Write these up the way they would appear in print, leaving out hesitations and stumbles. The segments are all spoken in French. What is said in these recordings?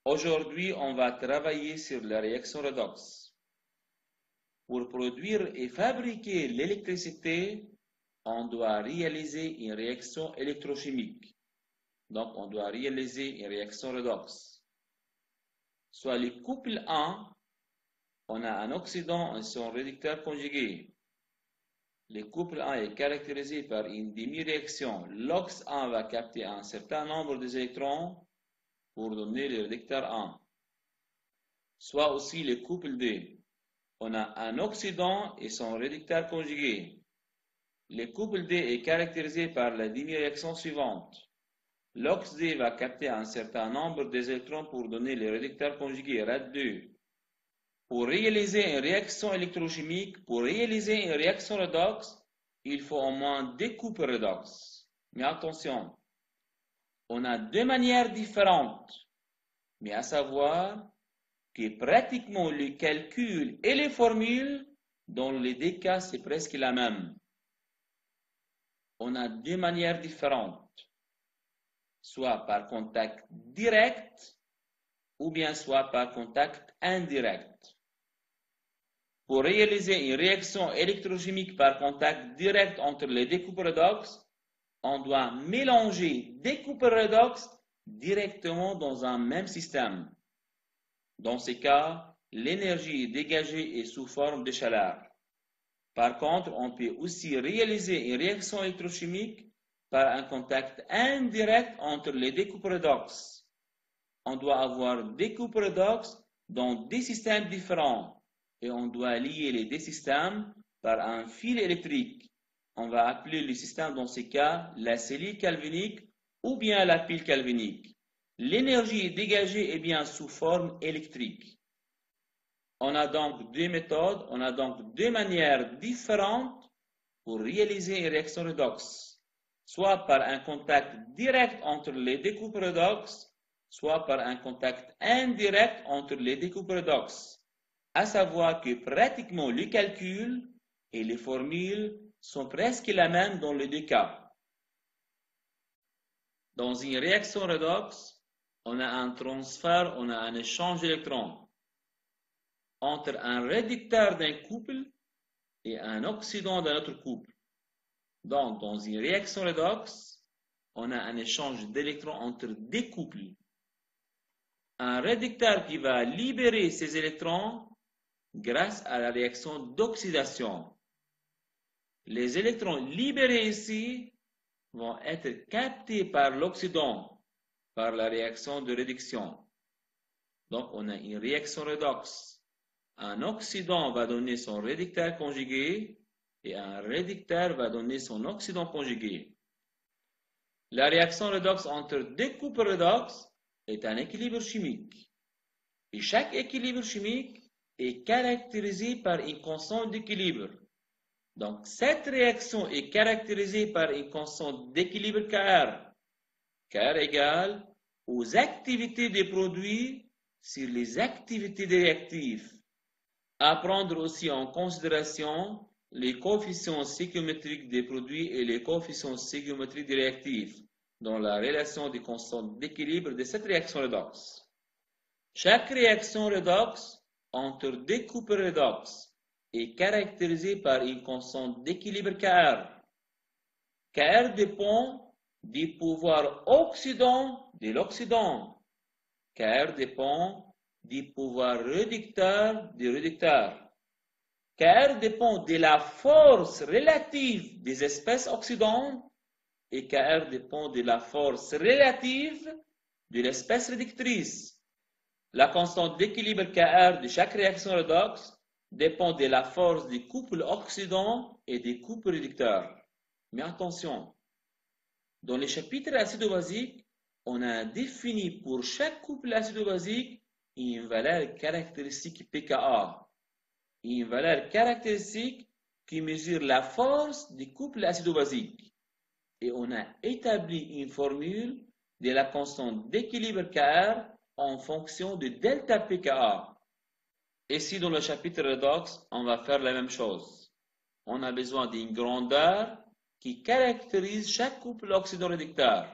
Aujourd'hui, on va travailler sur la réaction redox. Pour produire et fabriquer l'électricité, on doit réaliser une réaction électrochimique. Donc, on doit réaliser une réaction redox. Soit le couple 1, on a un oxydant et son réducteur conjugué. Le couple 1 est caractérisé par une demi-réaction. L'ox 1 va capter un certain nombre d'électrons pour donner le réducteur 1. Soit aussi le couple 2. On a un oxydant et son réducteur conjugué. Le couple D est caractérisé par la demi-réaction suivante. L'ox D va capter un certain nombre d'électrons pour donner le réducteur conjugué RAD2. Pour réaliser une réaction électrochimique, pour réaliser une réaction redox, il faut au moins deux couples redox. Mais attention, on a deux manières différentes, mais à savoir que pratiquement le calcul et les formules, dans les deux cas, c'est presque la même. On a deux manières différentes, soit par contact direct ou bien soit par contact indirect. Pour réaliser une réaction électrochimique par contact direct entre les deux couples redox, on doit mélanger deux couples redox directement dans un même système. Dans ce cas, l'énergie dégagée est sous forme de chaleur. Par contre, on peut aussi réaliser une réaction électrochimique par un contact indirect entre les deux couples redox. On doit avoir deux couples redox dans des systèmes différents et on doit lier les deux systèmes par un fil électrique. On va appeler le système dans ce cas la scellée calvinique ou bien la pile calvinique. L'énergie dégagée est bien sous forme électrique. On a donc deux méthodes, on a donc deux manières différentes pour réaliser une réaction redox, soit par un contact direct entre les deux couples redox, soit par un contact indirect entre les deux couples redox. À savoir que pratiquement le calcul et les formules sont presque la même dans les deux cas. Dans une réaction redox, on a un transfert, on a un échange d'électrons entre un réducteur d'un couple et un oxydant d'un autre couple. Donc, dans une réaction redox, on a un échange d'électrons entre deux couples. Un réducteur qui va libérer ces électrons grâce à la réaction d'oxydation. Les électrons libérés ici vont être captés par l'oxydant par la réaction de réduction. Donc, on a une réaction redox. Un oxydant va donner son réducteur conjugué et un réducteur va donner son oxydant conjugué. La réaction redox entre deux couples redox est un équilibre chimique. Et chaque équilibre chimique est caractérisé par une constante d'équilibre. Donc, cette réaction est caractérisée par une constante d'équilibre Kr. Kr égale aux activités des produits sur les activités des réactifs. À prendre aussi en considération les coefficients stéchiométriques des produits et les coefficients stéchiométriques des réactifs dans la relation des constantes d'équilibre de cette réaction redox. Chaque réaction redox entre deux couples redox est caractérisée par une constante d'équilibre Kr. Kr dépend du pouvoir oxydant de l'oxydant. Kr dépend du pouvoir réducteur du réducteur. Kr dépend de la force relative des espèces oxydantes et Kr dépend de la force relative de l'espèce réductrice. La constante d'équilibre Kr de chaque réaction redox dépend de la force des couples oxydants et des couples réducteurs. Mais attention, dans le chapitre acido-basique, on a défini pour chaque couple acido-basique une valeur caractéristique pKa, une valeur caractéristique qui mesure la force du couple acido-basique. Et on a établi une formule de la constante d'équilibre Kr en fonction de delta pKa. Ici, dans le chapitre redox, on va faire la même chose. On a besoin d'une grandeur qui caractérise chaque couple oxydant-réducteur.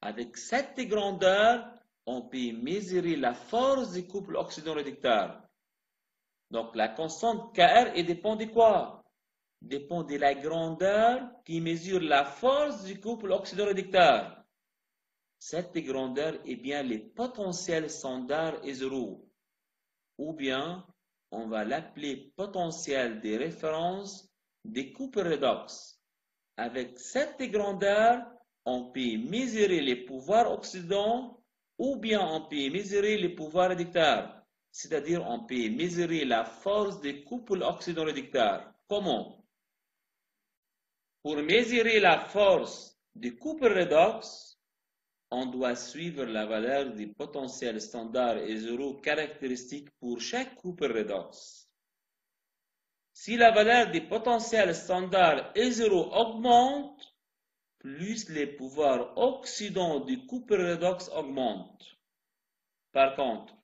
Avec cette grandeur, on peut mesurer la force du couple oxydant-réducteur. Donc, la constante Kr dépend de quoi? Dépend de la grandeur qui mesure la force du couple oxydant-réducteur. Cette grandeur est bien le potentiel standard est 0. Ou bien, on va l'appeler potentiel de référence des couples redox. Avec cette grandeur, on peut mesurer les pouvoirs oxydants ou bien on peut mesurer les pouvoirs réducteurs. C'est-à-dire, on peut mesurer la force des couples oxydant-réducteurs. Comment? Pour mesurer la force du couple redox, on doit suivre la valeur du potentiel standard et 0 caractéristique pour chaque couple redox. Si la valeur du potentiel standard et 0 augmente, plus les pouvoirs oxydants du couple redox augmentent. Par contre,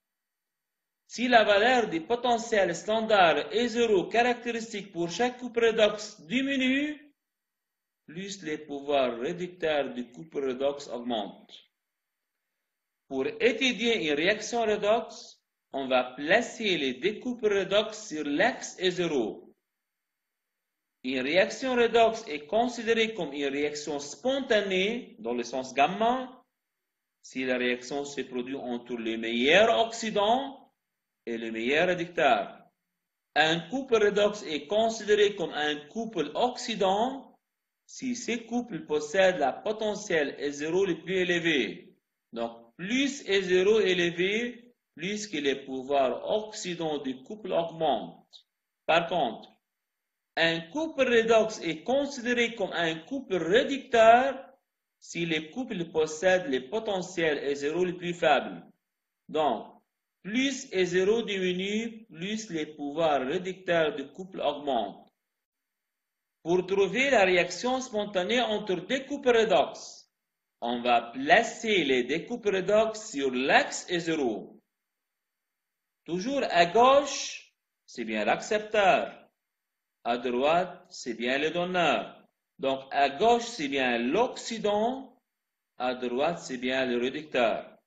si la valeur du potentiel standard et 0 caractéristique pour chaque couple redox diminue, plus les pouvoirs réducteurs du couple redox augmentent. Pour étudier une réaction redox, on va placer les deux couples redox sur l'axe E0. Une réaction redox est considérée comme une réaction spontanée dans le sens gamma si la réaction se produit entre le meilleur oxydant et le meilleur réducteur. Un couple redox est considéré comme un couple oxydant si ces couples possèdent la potentiel E0 le plus élevé. Donc, plus E0 élevé, plus que les pouvoirs oxydants du couple augmentent. Par contre, un couple redox est considéré comme un couple réducteur si les couples possèdent les potentiels E0 les plus faibles. Donc, plus E0 diminue, plus les pouvoirs réducteurs du couple augmentent. Pour trouver la réaction spontanée entre deux couples redox, on va placer les deux couples redox sur l'axe E0. Toujours à gauche, c'est bien l'accepteur. À droite, c'est bien le donneur. Donc, à gauche, c'est bien l'oxydant. À droite, c'est bien le réducteur.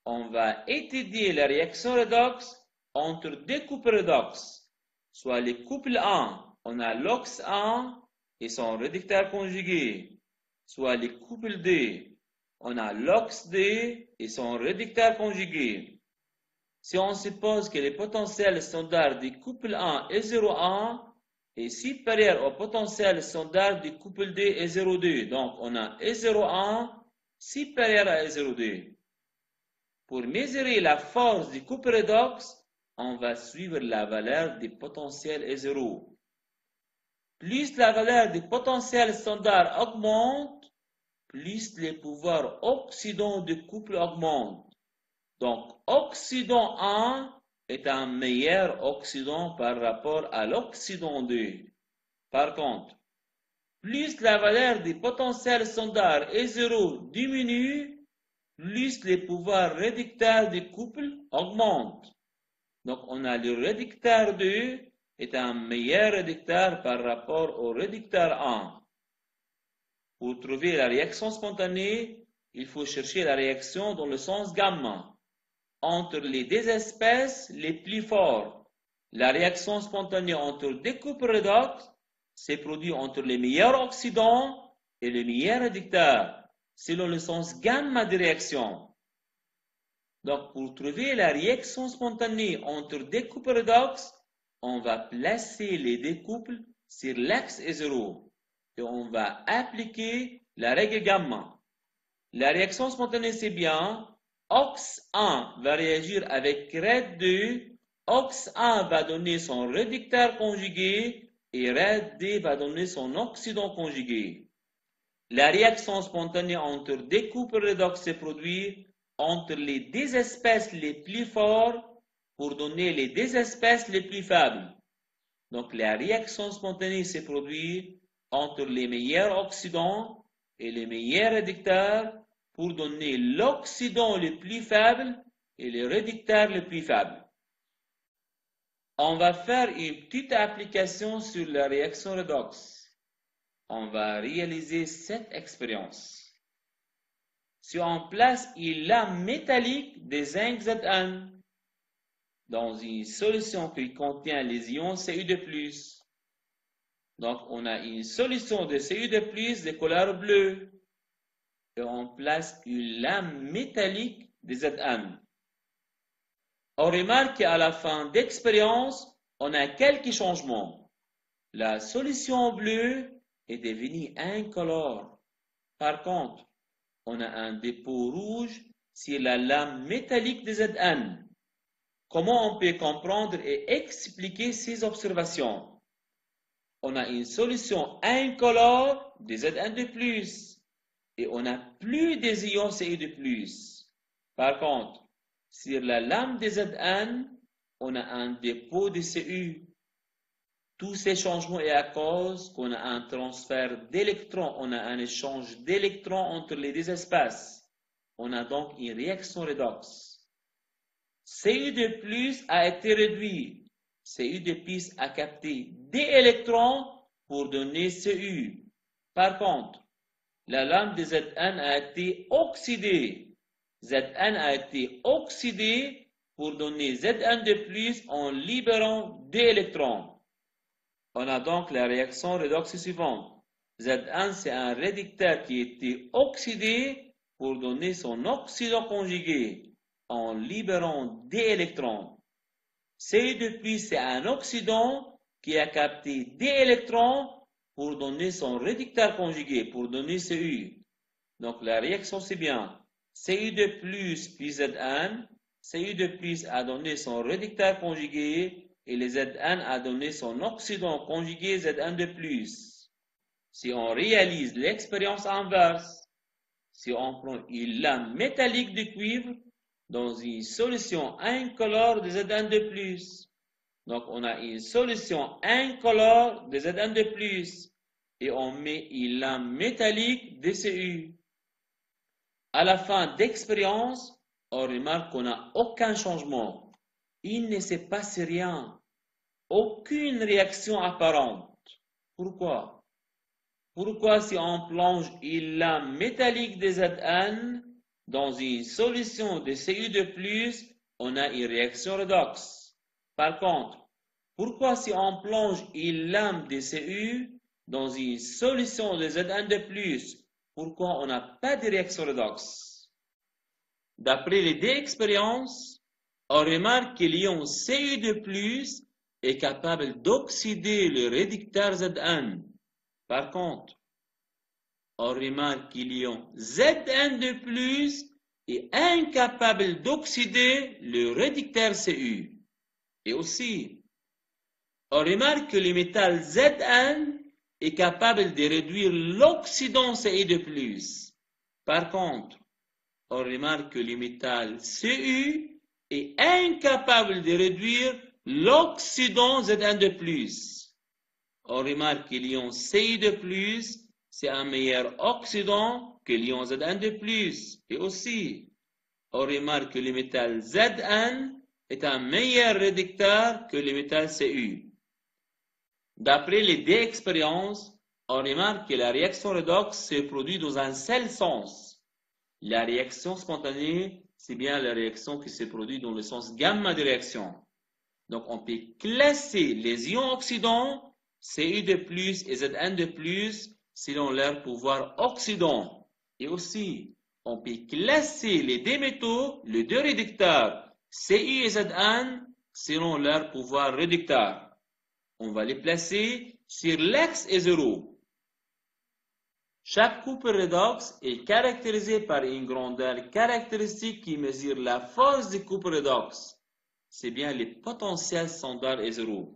On va étudier la réaction redox entre deux couples redox. Soit le couple 1, on a l'ox 1 et son réducteur conjugué. Soit le couple 2, on a l'ox 2 et son réducteur conjugué. Si on suppose que le potentiel standard du couple 1 est 0,1, est supérieur au potentiel standard du couple 2 est 0,2. Donc, on a E0,1 supérieur à E0,2. Pour mesurer la force du couple redox, on va suivre la valeur du potentiel E0. Plus la valeur du potentiel standard augmente, plus les pouvoirs oxydants du couple augmentent. Donc, oxydant 1 est un meilleur oxydant par rapport à l'oxydant 2. Par contre, plus la valeur du potentiel standard E0 diminue, plus les pouvoirs réducteurs du couple augmentent. Donc, on a le réducteur 2 est un meilleur réducteur par rapport au réducteur 1. Pour trouver la réaction spontanée, il faut chercher la réaction dans le sens gamma. Entre les deux espèces les plus fortes, la réaction spontanée entre deux couples redox se produit entre les meilleurs oxydants et les meilleurs réducteurs, selon le sens gamma de réaction. Donc, pour trouver la réaction spontanée entre deux couples redox, on va placer les deux couples sur l'axe E0 et on va appliquer la règle gamma. La réaction spontanée, c'est bien OX1 va réagir avec RED2, OX1 va donner son réducteur conjugué et RED2 va donner son oxydant conjugué. La réaction spontanée entre deux couples redox se produit entre les deux espèces les plus fortes pour donner les deux espèces les plus faibles. Donc la réaction spontanée se produit entre les meilleurs oxydants et les meilleurs réducteurs pour donner l'oxydant le plus faible et le réducteur le plus faible. On va faire une petite application sur la réaction redox. On va réaliser cette expérience. si on place une lame métallique de zinc Zn dans une solution qui contient les ions Cu2+. Donc, on a une solution de Cu2+ de couleur bleue et on place une lame métallique de Zn. On remarque qu'à la fin d'expérience, on a quelques changements. La solution bleue est devenue incolore. Par contre, on a un dépôt rouge sur la lame métallique de Zn. Comment on peut comprendre et expliquer ces observations? On a une solution incolore de Zn2+, et on n'a plus des ions Cu2+. Par contre, sur la lame de Zn, on a un dépôt de Cu. Tous ces changements sont à cause qu'on a un transfert d'électrons, on a un échange d'électrons entre les deux espaces. On a donc une réaction redox. Cu2+ a été réduit. Cu2+ a capté des électrons pour donner Cu. Par contre, la lame de Zn a été oxydée. Zn a été oxydé pour donner Zn2+ en libérant des électrons. On a donc la réaction redox suivante. Zn, c'est un réducteur qui a été oxydé pour donner son oxydant conjugué en libérant des électrons. Cu2+, c'est un oxydant qui a capté des électrons pour donner son réducteur conjugué, pour donner Cu. Donc la réaction, c'est bien Cu2+ puis Zn. Cu2+ a donné son réducteur conjugué et le Zn a donné son oxydant conjugué Zn2+. Si on réalise l'expérience inverse, si on prend une lame métallique de cuivre dans une solution incolore de Zn2+, donc on a une solution incolore de Zn2+, et on met une lame métallique de Cu. À la fin d'expérience, on remarque qu'on n'a aucun changement. Il ne se passe rien. Aucune réaction apparente. Pourquoi? Pourquoi si on plonge une lame métallique de Zn dans une solution de Cu2+, on a une réaction redox? Par contre, pourquoi si on plonge une lame de Cu dans une solution de Zn2+, pourquoi on n'a pas de réaction redox? D'après les deux expériences, on remarque que l'ion Cu2+ est capable d'oxyder le réducteur Zn. Par contre, on remarque que l'ion Zn2+ est incapable d'oxyder le réducteur Cu. Et aussi, on remarque que le métal Zn est capable de réduire l'oxydant Cu2+. Par contre, on remarque que le métal Cu est incapable de réduire l'oxydant Zn2+. On remarque que l'ion Cu2+, c'est un meilleur oxydant que l'ion Zn2+. Et aussi, on remarque que le métal Zn est un meilleur réducteur que le métal Cu. D'après les deux expériences, on remarque que la réaction redox se produit dans un seul sens. La réaction spontanée, c'est bien la réaction qui se produit dans le sens gamma de réaction. Donc, on peut classer les ions oxydants, Cu2+ et Zn2+, selon leur pouvoir oxydant. Et aussi, on peut classer les deux métaux, les deux réducteurs, Cu et Zn, selon leur pouvoir réducteur. On va les placer sur l'axe E0. Chaque couple redox est caractérisé par une grandeur caractéristique qui mesure la force du couple redox. C'est bien le potentiel standard E0.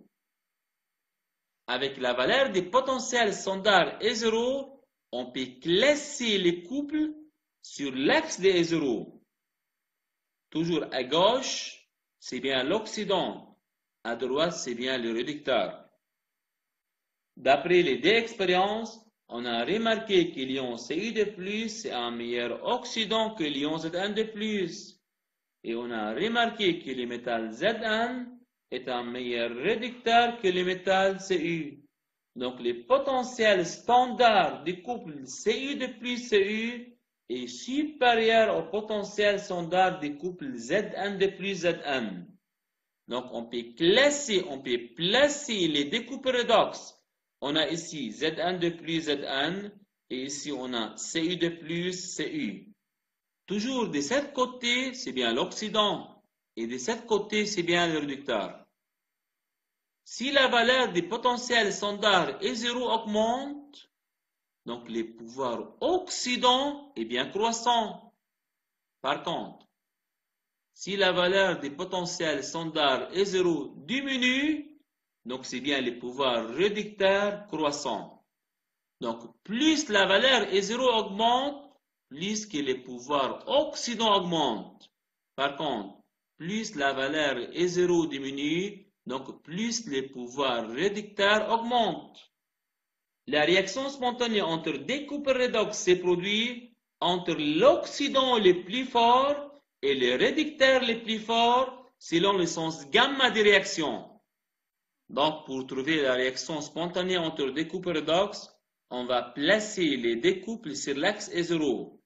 Avec la valeur du potentiel standard E0, on peut classer les couples sur l'axe de E0. Toujours à gauche, c'est bien l'oxydant. À droite, c'est bien le réducteur. D'après les deux expériences, on a remarqué que l'ion Cu2+ est un meilleur oxydant que l'ion Zn2+. Et on a remarqué que le métal Zn est un meilleur réducteur que le métal Cu. Donc, le potentiel standard du couple Cu2+Cu est supérieur au potentiel standard des couples Zn2 plus Zn. Donc, on peut placer les deux couples redox. On a ici Zn2 plus Zn, et ici on a Cu2 plus Cu. Toujours de ce côté, c'est bien l'oxydant, et de ce côté, c'est bien le réducteur. Si la valeur des potentiels standards E0 augmente, donc les pouvoirs oxydants est bien croissant. Par contre, si la valeur des potentiels standards E0 diminue, donc c'est bien les pouvoirs réducteurs croissants. Donc plus la valeur E0 augmente, plus que les pouvoirs oxydants augmentent. Par contre, plus la valeur E0 diminue, donc plus les pouvoirs réducteurs augmentent. La réaction spontanée entre deux couples redox se produit entre l'oxydant le plus fort et le réducteur le plus fort selon le sens gamma des réactions. Donc, pour trouver la réaction spontanée entre deux couples redox, on va placer les deux couples sur l'axe E0.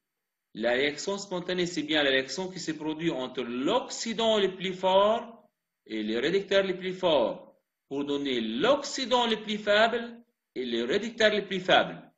La réaction spontanée, c'est bien la réaction qui se produit entre l'oxydant le plus fort et le réducteur le plus fort, pour donner l'oxydant le plus faible et le réducteur le plus faible.